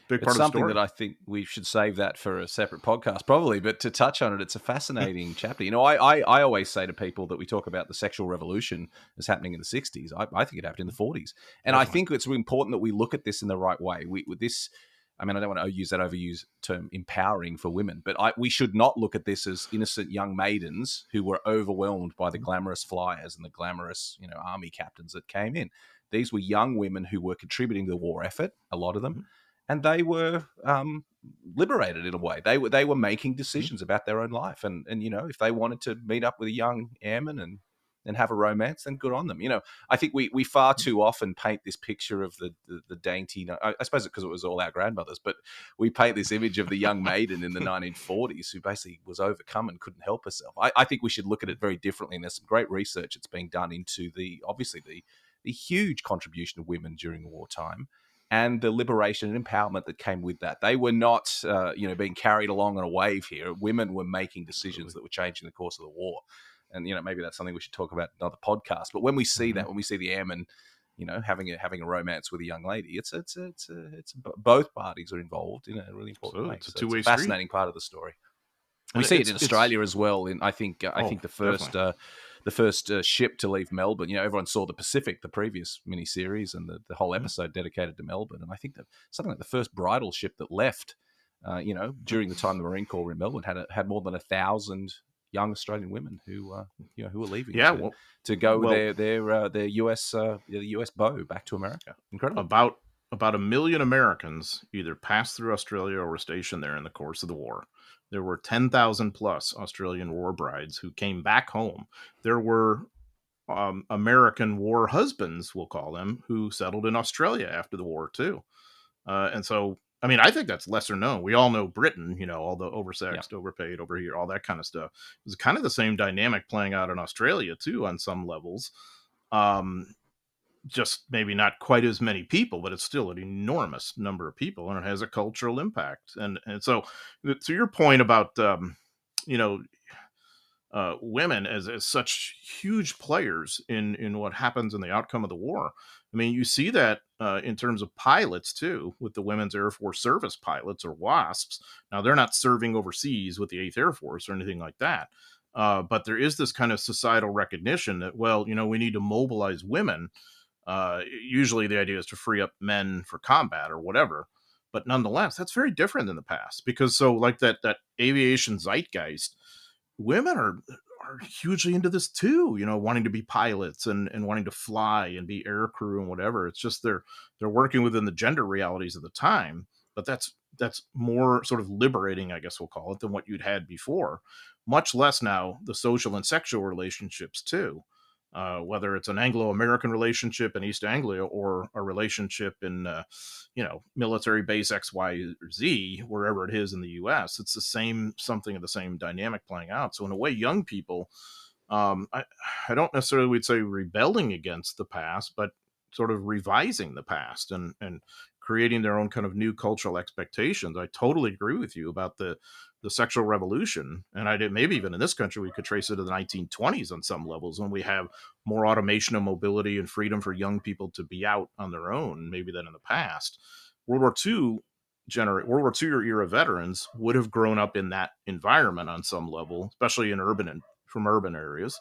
Big It's part of the something that story. I think we should save that for a separate podcast, probably. But to touch on it, it's a fascinating chapter. I always say to people that we talk about the sexual revolution as happening in the 60s. I think it happened in the 40s. And I Definitely. think it's important that we look at this in the right way. With this, I mean, I don't want to use that overused term, empowering for women, but we should not look at this as innocent young maidens who were overwhelmed by the glamorous flyers and the glamorous, army captains that came in. These were young women who were contributing to the war effort, a lot of them, and they were liberated in a way. They were making decisions about their own life, and if they wanted to meet up with a young airman and have a romance, then good on them. I think we far too often paint this picture of the dainty. I suppose because it was all our grandmothers, but we paint this image of the young maiden in the 1940s who basically was overcome and couldn't help herself. I think we should look at it very differently, and there's some great research that's being done into obviously the huge contribution of women during wartime and the liberation and empowerment that came with that. They were not, being carried along on a wave here. Women were making decisions Absolutely. that were changing the course of the war. And, maybe that's something we should talk about in another podcast. But when we see Mm-hmm. that, when we see the airmen, having a romance with a young lady, it's both parties are involved in a really important So way. it's a So it's a two-way street. fascinating part of the story. We And see it in it's Australia as well. I think definitely. the first ship to leave Melbourne. Everyone saw the Pacific, the previous miniseries, and the whole Mm-hmm. episode dedicated to Melbourne. And I think that something like the first bridal ship that left, during the time the Marine Corps were in Melbourne, had more than 1,000 young Australian women who were leaving Yeah, to go well, their US bow back to America. Incredible. about about 1 million Americans either passed through Australia or were stationed there in the course of the war. There were 10,000 plus Australian war brides who came back home. There were American war husbands, we'll call them, who settled in Australia after the war too. And so, I mean, I think that's lesser known. We all know Britain, all the Yeah. oversexed, overpaid, over here, all that kind of stuff. It was kind of the same dynamic playing out in Australia too, on some levels. Um, just maybe not quite as many people, but it's still an enormous number of people, and it has a cultural impact. And so, to your point about you know women as such huge players in what happens in the outcome of the war. I mean, you see that in terms of pilots too, with the Women's Air Force Service pilots, or WASPs. Now, they're not serving overseas with the 8th Air Force or anything like that. But there is this kind of societal recognition that, well, we need to mobilize women. Usually the idea is to free up men for combat or whatever. But nonetheless, that's very different than the past, because so like that aviation zeitgeist, women are hugely into this too, wanting to be pilots and wanting to fly and be air crew and whatever. It's just they're working within the gender realities of the time, but that's more sort of liberating, I guess we'll call it, than what you'd had before. Much less now the social and sexual relationships too. Whether it's an Anglo-American relationship in East Anglia or a relationship in, military base X, Y, or Z, wherever it is in the U.S., it's the same, something of the same dynamic playing out. So in a way, young people, I don't necessarily would say rebelling against the past, but sort of revising the past and creating their own kind of new cultural expectations. I totally agree with you about the sexual revolution, and I did, maybe even in this country we could trace it to the 1920s on some levels, when we have more automation and mobility and freedom for young people to be out on their own, maybe than in the past. World War II World War II era veterans would have grown up in that environment on some level, especially in from urban areas,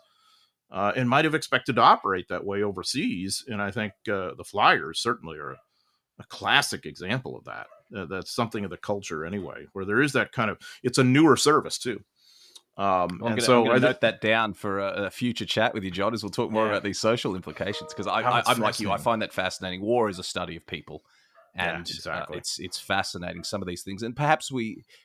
and might have expected to operate that way overseas. And I think the Flyers certainly are a classic example of that. That's something of the culture anyway, where there is that kind of, it's a newer service too. Well, I'm And going so to note that down for a future chat with you, John, as we'll talk more yeah, about these social implications, because it's I'm like you. I fascinating. find that fascinating. War is a study of people, Yeah, and exactly. it's fascinating, some of these things. And perhaps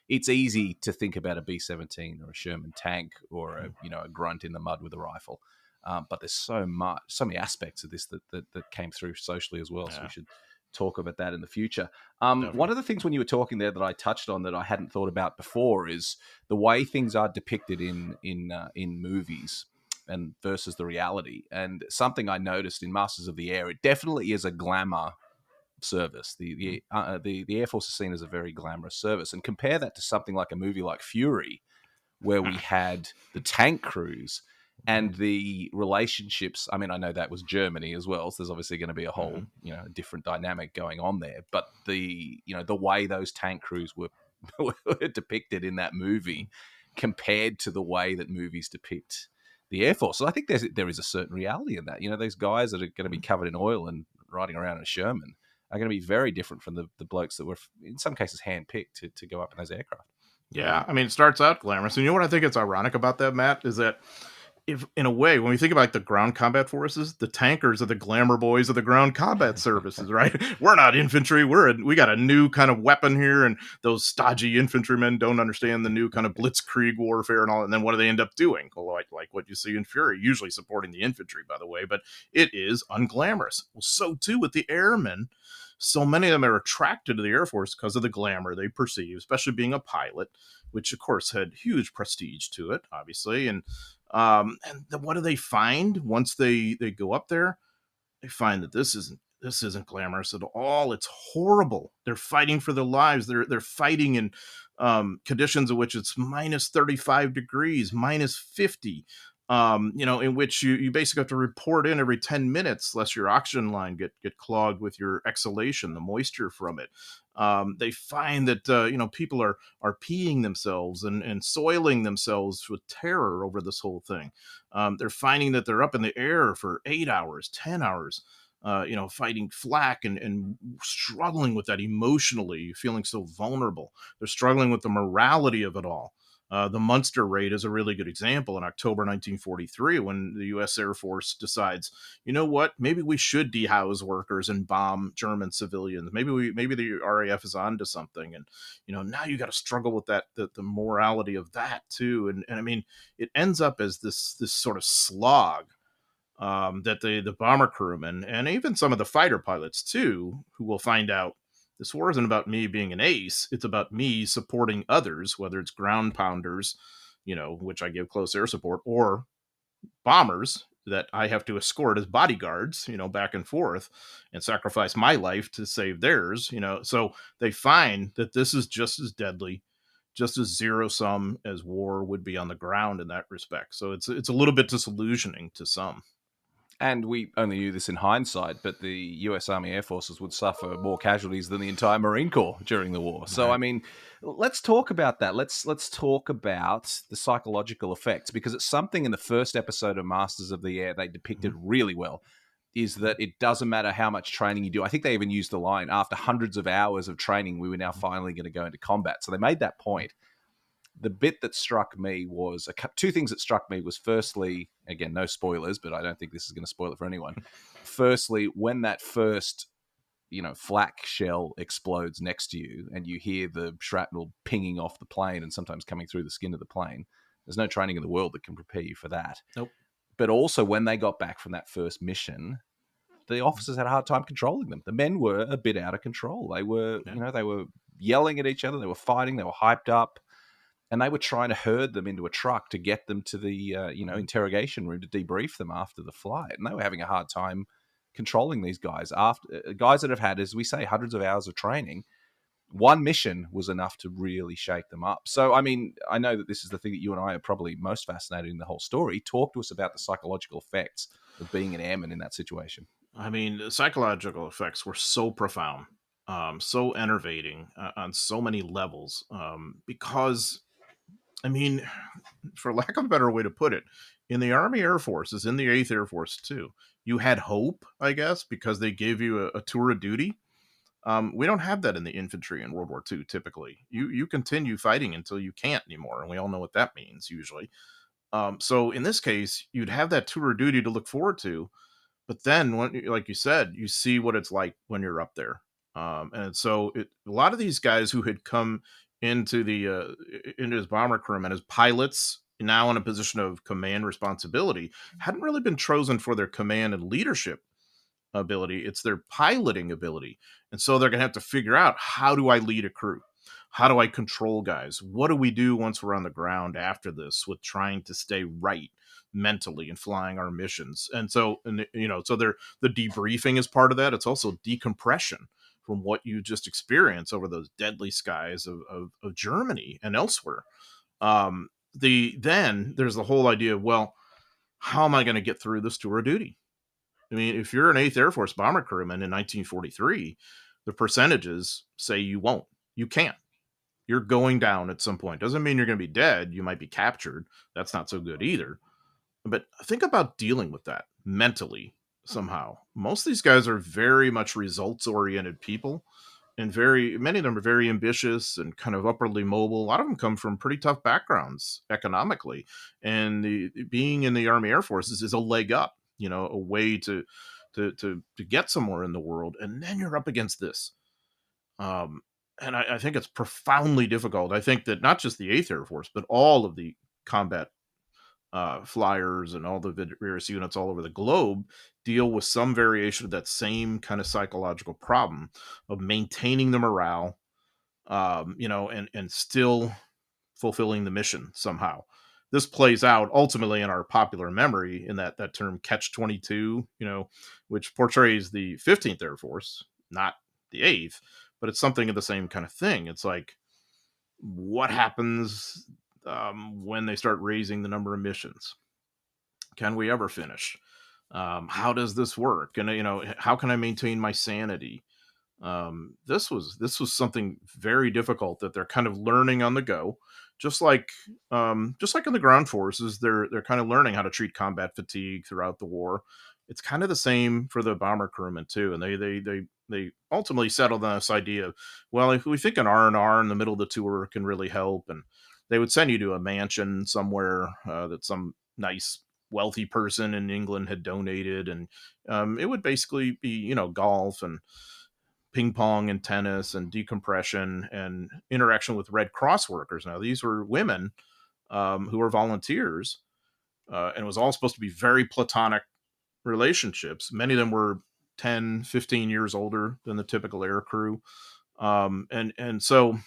it's easy to think about a B-17 or a Sherman tank or a grunt in the mud with a rifle. But there's so many aspects of this that came through socially as well. So we Yeah, should talk about that in the future. One definitely. of the things when you were talking there that I touched on that I hadn't thought about before is the way things are depicted in movies and versus the reality. And something I noticed in Masters of the Air, it definitely is a glamour service. The Air Force is seen as a very glamorous service, and compare that to something like a movie like Fury, where we had the tank crews and the relationships. I mean, I know that was Germany as well, so there's obviously going to be a whole, different dynamic going on there. But the way those tank crews were, were depicted in that movie compared to the way that movies depict the Air Force. So I think there is a certain reality in that. These guys that are going to be covered in oil and riding around in a Sherman are going to be very different from the blokes that were, in some cases, handpicked to go up in those aircraft. Yeah, I mean, it starts out glamorous. And you know what I think is ironic about that, Matt, is that if, in a way, when we think about like the ground combat forces, the tankers are the glamour boys of the ground combat services, right? We're not infantry. We got a new kind of weapon here, and those stodgy infantrymen don't understand the new kind of blitzkrieg warfare and all. And then what do they end up doing? Well, like what you see in Fury, usually supporting the infantry, by the way, but it is unglamorous. Well, so too with the airmen. So many of them are attracted to the Air Force because of the glamour they perceive, especially being a pilot, which of course had huge prestige to it, obviously. And then what do they find once they go up there? They find that this isn't glamorous at all. It's horrible. They're fighting for their lives. They're fighting in conditions in which it's minus 35 degrees, minus 50. In which you basically have to report in every 10 minutes, lest your oxygen line get clogged with your exhalation, the moisture from it. They find that people are peeing themselves and soiling themselves with terror over this whole thing. They're finding that they're up in the air for 8 hours, 10 hours, fighting flak and struggling with that emotionally, feeling so vulnerable. They're struggling with the morality of it all. The Munster raid is a really good example in October 1943, when the U.S. Air Force decides, you know what, maybe we should dehouse workers and bomb German civilians. Maybe the RAF is onto something, and now you got to struggle with that, the morality of that too, and I mean, it ends up as this sort of slog that the bomber crewmen and even some of the fighter pilots too, who will find out this war isn't about me being an ace. It's about me supporting others, whether it's ground pounders, which I give close air support, or bombers that I have to escort as bodyguards, back and forth, and sacrifice my life to save theirs, So they find that this is just as deadly, just as zero sum as war would be on the ground in that respect. So it's a little bit disillusioning to some. And we only knew this in hindsight, but the US Army Air Forces would suffer more casualties than the entire Marine Corps during the war. So, I Right. mean, let's talk about that. Let's talk about the psychological effects, because it's something in the first episode of Masters of the Air they depicted really well. Is that it doesn't matter how much training you do. I think they even used the line, after hundreds of hours of training, we were now finally going to go into combat. So they made that point. The bit that struck me was two things that struck me was, firstly, again, no spoilers, but I don't think this is going to spoil it for anyone. Firstly, when that first flak shell explodes next to you and you hear the shrapnel pinging off the plane and sometimes coming through the skin of the plane, there's no training in the world that can prepare you for that. Nope. But also, when they got back from that first mission, the officers had a hard time controlling them. The men were a bit out of control. They were, Yeah. they were yelling at each other. They were fighting. They were hyped up, and they were trying to herd them into a truck to get them to the interrogation room to debrief them after the flight. And they were having a hard time controlling these guys. After guys that have had, as we say, hundreds of hours of training, one mission was enough to really shake them up. So, I mean, I know that this is the thing that you and I are probably most fascinated in the whole story. Talk to us about the psychological effects of being an airman in that situation. I mean, the psychological effects were so profound, so enervating on so many levels. Because, I mean, for lack of a better way to put it, in the Army Air Forces, in the 8th Air Force too, you had hope, I guess, because they gave you a tour of duty. We don't have that in the infantry in World War II. Typically, you continue fighting until you can't anymore, and we all know what that means usually. So in this case, you'd have that tour of duty to look forward to, but then, when, like you said, you see what it's like when you're up there. And so a lot of these guys who had come into into his bomber crewmen as pilots, now in a position of command responsibility, hadn't really been chosen for their command and leadership ability. It's their piloting ability. And so they're going to have to figure out, how do I lead a crew? How do I control guys? What do we do once we're on the ground after this with trying to stay right mentally and flying our missions? And so, so the debriefing is part of that. It's also decompression from what you just experienced over those deadly skies of Germany and elsewhere. Then there's the whole idea of, well, how am I going to get through this tour of duty? I mean, if you're an 8th Air Force bomber crewman in 1943, the percentages say you won't. You can't. You're going down at some point. Doesn't mean you're going to be dead. You might be captured. That's not so good either. But think about dealing with that mentally somehow. Most of these guys are very much results-oriented people, and many of them are very ambitious and kind of upwardly mobile. A lot of them come from pretty tough backgrounds economically, and being in the Army Air Forces is a leg up, a way to get somewhere in the world. And then you're up against this. And I think it's profoundly difficult. I think that not just the 8th Air Force, but all of the combat flyers and all the various units all over the globe deal with some variation of that same kind of psychological problem of maintaining the morale, and still fulfilling the mission somehow. This plays out ultimately in our popular memory in that term catch 22, which portrays the 15th Air Force, not the 8th, but it's something of the same kind of thing. It's like, what happens when they start raising the number of missions? Can we ever finish? How does this work? And how can I maintain my sanity? This was something very difficult that they're kind of learning on the go, just like in the ground forces, they're kind of learning how to treat combat fatigue throughout the war. It's kind of the same for the bomber crewmen too, and they ultimately settled on this idea of, well, if we think an R&R in the middle of the tour can really help, and they would send you to a mansion somewhere that some nice wealthy person in England had donated, and it would basically be golf and ping pong and tennis and decompression and interaction with Red Cross workers. Now, these were women who were volunteers, and it was all supposed to be very platonic relationships. Many of them were 10, 15 years older than the typical air crew. And so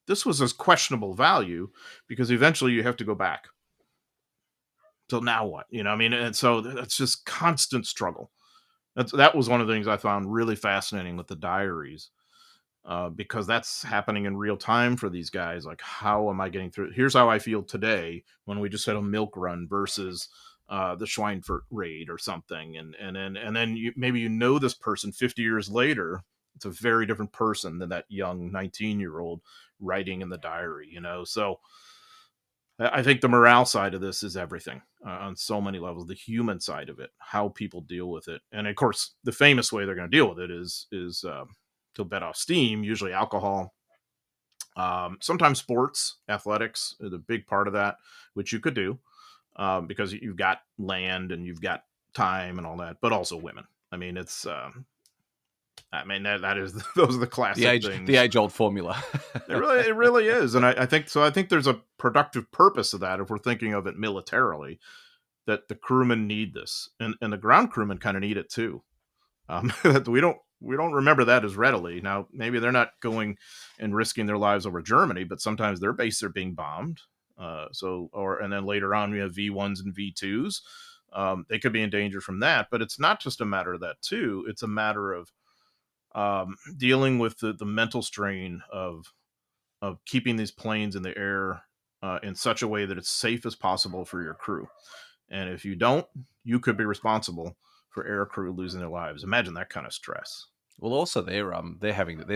this was a questionable value, because eventually you have to go back. So now what? And so that's just constant struggle. That was one of the things I found really fascinating with the diaries, because that's happening in real time for these guys. Like, how am I getting through? Here's how I feel today when we just had a milk run versus the Schweinfurt raid or something, and then maybe this person 50 years later. It's a very different person than that young 19-year-old writing in the diary. So I think the morale side of this is everything on so many levels. The human side of it, how people deal with it, and of course, the famous way they're going to deal with it is to let off steam. Usually, alcohol. Sometimes sports, athletics is a big part of that, which you could do because you've got land and you've got time and all that. But also women. I mean, it's. That is those are the classic things. The age-old formula. It really is, and I think so. I think there's a productive purpose of that if we're thinking of it militarily, that the crewmen need this, and the ground crewmen kind of need it too. That we don't remember that as readily. Now, maybe they're not going and risking their lives over Germany, but sometimes their bases are being bombed. And then later on we have V1s and V2s. They could be in danger from that, but it's not just a matter of that too. It's a matter of dealing with the mental strain of keeping these planes in the air in such a way that it's safe as possible for your crew. And if you don't, you could be responsible for air crew losing their lives. Imagine that kind of stress. Well, also they're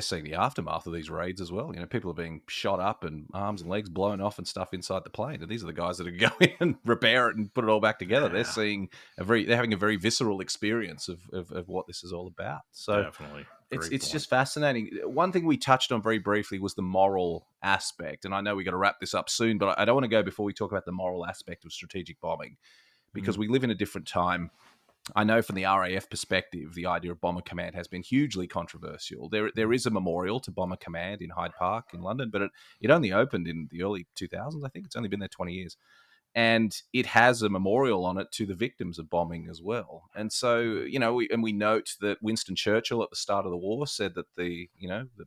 seeing the aftermath of these raids as well. You know, people are being shot up and arms and legs blown off and stuff inside the plane. And these are the guys that are going and repair it and put it all back together. They're Yeah, seeing they're having a very visceral experience of what this is all about. So definitely. it's Great it's point. just fascinating. One thing we touched on very briefly was the moral aspect, and I know we got to wrap this up soon, but I don't want to go before we talk about the moral aspect of strategic bombing because Mhm. we live in a different time. I know from the RAF perspective, the idea of Bomber Command has been hugely controversial. There is a memorial to Bomber Command in Hyde Park in London, but it only opened in the early 2000s. I think it's only been there 20 years. And it has a memorial on it to the victims of bombing as well. And so, we note that Winston Churchill at the start of the war said that the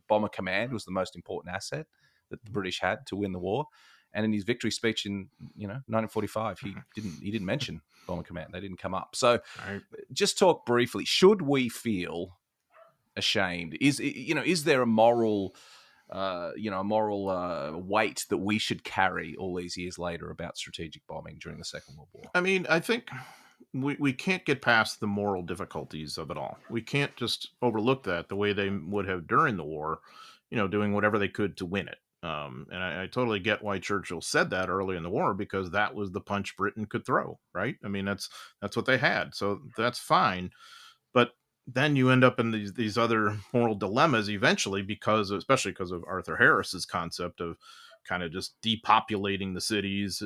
Bomber Command was the most important asset that the British had to win the war. And in his victory speech in 1945, he didn't mention Bomber Command. They didn't come up. So Right. just talk briefly. Should we feel ashamed? Is there a moral, weight that we should carry all these years later about strategic bombing during the Second World War? I mean, I think we can't get past the moral difficulties of it all. We can't just overlook that the way they would have during the war, doing whatever they could to win it. And I totally get why Churchill said that early in the war, because that was the punch Britain could throw, right? I mean, that's what they had, so that's fine. But then you end up in these other moral dilemmas eventually, especially because of Arthur Harris's concept of kind of just depopulating the cities.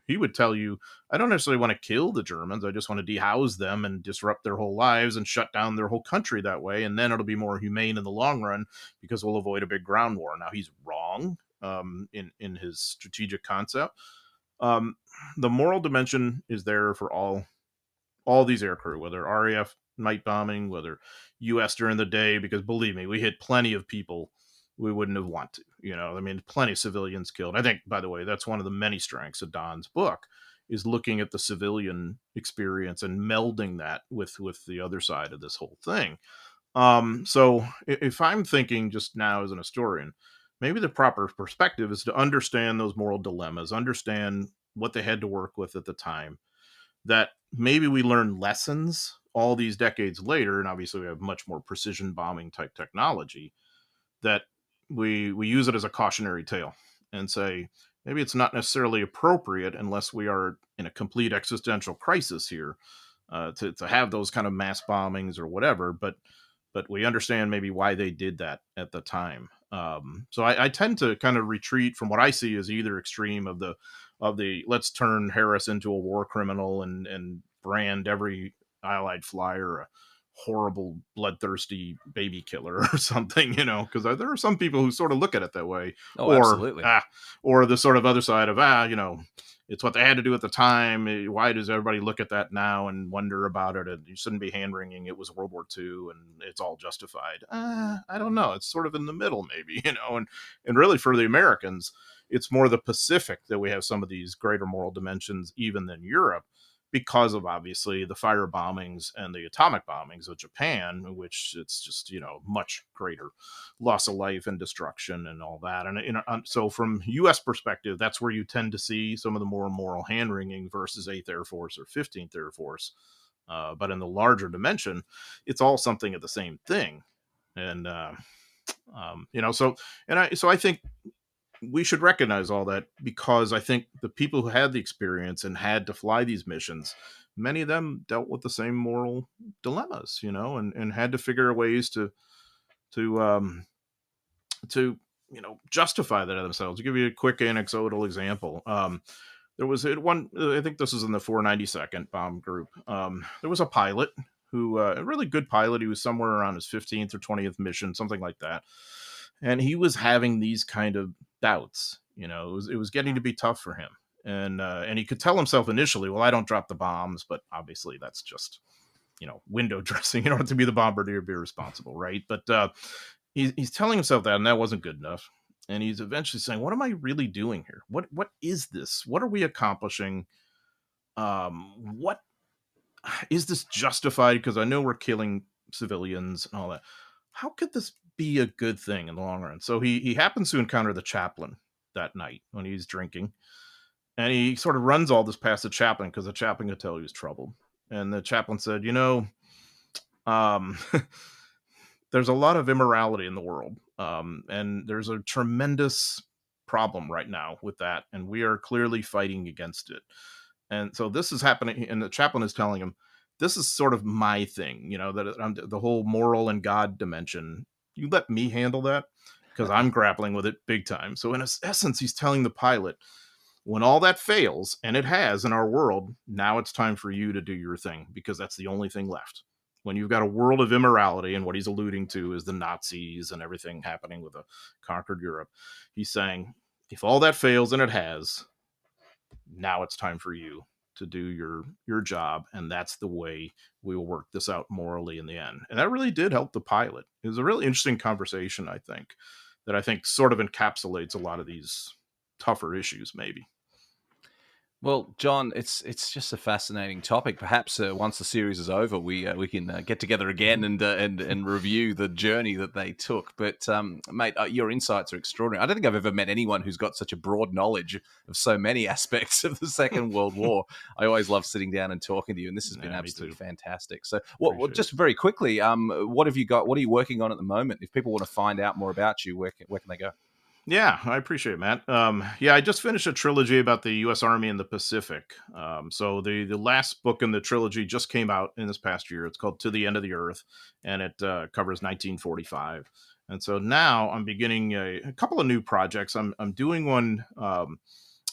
He would tell you, I don't necessarily want to kill the Germans. I just want to dehouse them and disrupt their whole lives and shut down their whole country that way. And then it'll be more humane in the long run because we'll avoid a big ground war. Now he's wrong in his strategic concept. Um, the moral dimension is there for all these aircrew, whether RAF night bombing, whether US during the day, because believe me, we hit plenty of people we wouldn't have wanted to. I mean, plenty of civilians killed. I think, by the way, that's one of the many strengths of Don's book, is looking at the civilian experience and melding that with the other side of this whole thing. So if I'm thinking just now as an historian, maybe the proper perspective is to understand those moral dilemmas, understand what they had to work with at the time, that maybe we learn lessons all these decades later, and obviously we have much more precision bombing type technology, that we use it as a cautionary tale and say maybe it's not necessarily appropriate unless we are in a complete existential crisis here, to have those kind of mass bombings or whatever, but we understand maybe why they did that at the time. So I tend to kind of retreat from what I see as either extreme of the let's turn Harris into a war criminal and brand every Allied flyer a horrible, bloodthirsty baby killer or something, because there are some people who sort of look at it that way, Oh, or absolutely. or the sort of other side of it's what they had to do at the time. Why does everybody look at that now and wonder about it? And you shouldn't be hand wringing. It was World War II, and it's all justified. I don't know. It's sort of in the middle, maybe, and really for the Americans, it's more the Pacific that we have some of these greater moral dimensions, even than Europe, because of obviously the fire bombings and the atomic bombings of Japan, which it's just much greater loss of life and destruction and all that. And so from U.S. perspective, that's where you tend to see some of the more moral hand wringing versus 8th Air Force or 15th Air Force. But in the larger dimension, it's all something of the same thing. And so I think we should recognize all that, because I think the people who had the experience and had to fly these missions, many of them dealt with the same moral dilemmas, and had to figure ways to to justify that to themselves. To give you a quick anecdotal example, there was one. I think this was in the 492nd bomb group. There was a pilot who, a really good pilot. He was somewhere around his 15th or 20th mission, something like that, and he was having these kind of doubts. It was getting to be tough for him, and he could tell himself initially, well, I don't drop the bombs, but obviously that's just window dressing. You don't have to be the bombardier, be responsible, right? But he's telling himself that, and that wasn't good enough. And he's eventually saying, what am I really doing here? What is this? What are we accomplishing? what is this justified? Because I know we're killing civilians and all that. How could this be a good thing in the long run? So he happens to encounter the chaplain that night when he's drinking, and he sort of runs all this past the chaplain because the chaplain could tell he was troubled. And the chaplain said, um, there's a lot of immorality in the world, and there's a tremendous problem right now with that, and we are clearly fighting against it. And so this is happening, and the chaplain is telling him, "This is sort of my thing, that I'm the whole moral and God dimension. You let me handle that because I'm grappling with it big time." So in essence, he's telling the pilot, when all that fails, and it has in our world, now it's time for you to do your thing because that's the only thing left. When you've got a world of immorality, and what he's alluding to is the Nazis and everything happening with a conquered Europe, he's saying, if all that fails, and it has, now it's time for you to do your job, and that's the way we will work this out morally in the end. And that really did help the pilot. It was a really interesting conversation, that I think sort of encapsulates a lot of these tougher issues, maybe. Well, John, it's just a fascinating topic. Perhaps once the series is over, we can get together again and review the journey that they took. But mate, your insights are extraordinary. I don't think I've ever met anyone who's got such a broad knowledge of so many aspects of the Second World War. I always love sitting down and talking to you, and this has been absolutely fantastic. So, just very quickly, what have you got? What are you working on at the moment? If people want to find out more about you, where can they go? Yeah, I appreciate it, Matt. I just finished a trilogy about the U.S. Army in the Pacific. So the last book in the trilogy just came out in this past year. It's called To the End of the Earth, and it covers 1945. And so now I'm beginning a couple of new projects. I'm doing one, a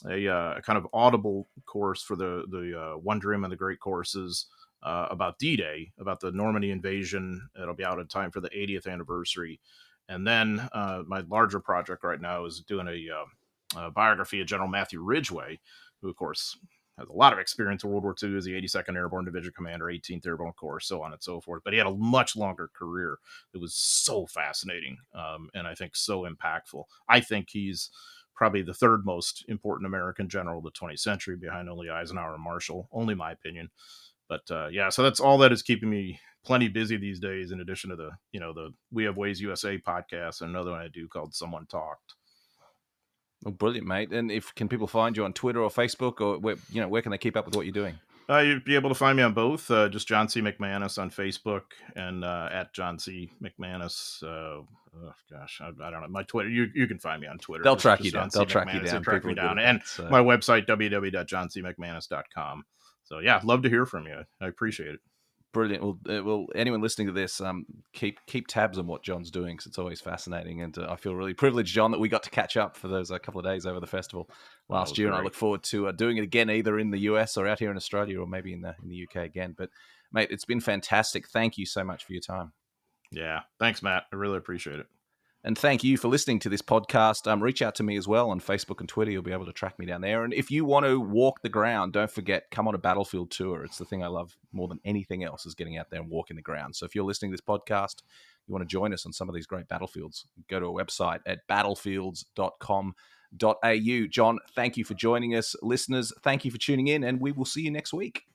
kind of audible course for the One Dream and the Great Courses about D-Day, about the Normandy invasion. It'll be out in time for the 80th anniversary. And then my larger project right now is doing a biography of General Matthew Ridgway, who, of course, has a lot of experience in World War II as the 82nd Airborne Division Commander, 18th Airborne Corps, so on and so forth. But he had a much longer career. It was so fascinating, and I think so impactful. I think he's probably the third most important American general of the 20th century, behind only Eisenhower and Marshall. Only my opinion. But so that's all that is keeping me plenty busy these days, in addition to the We Have Ways USA podcast and another one I do called Someone Talked. Well, brilliant, mate. And can people find you on Twitter or Facebook, or where can they keep up with what you're doing? You'd be able to find me on both, just John C. McManus on Facebook and at John C. McManus. I don't know. My Twitter, you can find me on Twitter. They'll track you down. They'll track you down. Track me down. And my website, www.johncmcmanus.com. So, yeah, I'd love to hear from you. I appreciate it. Brilliant. Well, anyone listening to this, keep tabs on what John's doing, because it's always fascinating. And I feel really privileged, John, that we got to catch up for those couple of days over the festival last year. Great. And I look forward to doing it again, either in the US or out here in Australia, or maybe in the UK again. But, mate, it's been fantastic. Thank you so much for your time. Yeah. Thanks, Matt. I really appreciate it. And thank you for listening to this podcast. Reach out to me as well on Facebook and Twitter. You'll be able to track me down there. And if you want to walk the ground, don't forget, come on a battlefield tour. It's the thing I love more than anything else, is getting out there and walking the ground. So if you're listening to this podcast, you want to join us on some of these great battlefields, go to our website at battlefields.com.au. John, thank you for joining us. Listeners, thank you for tuning in, and we will see you next week.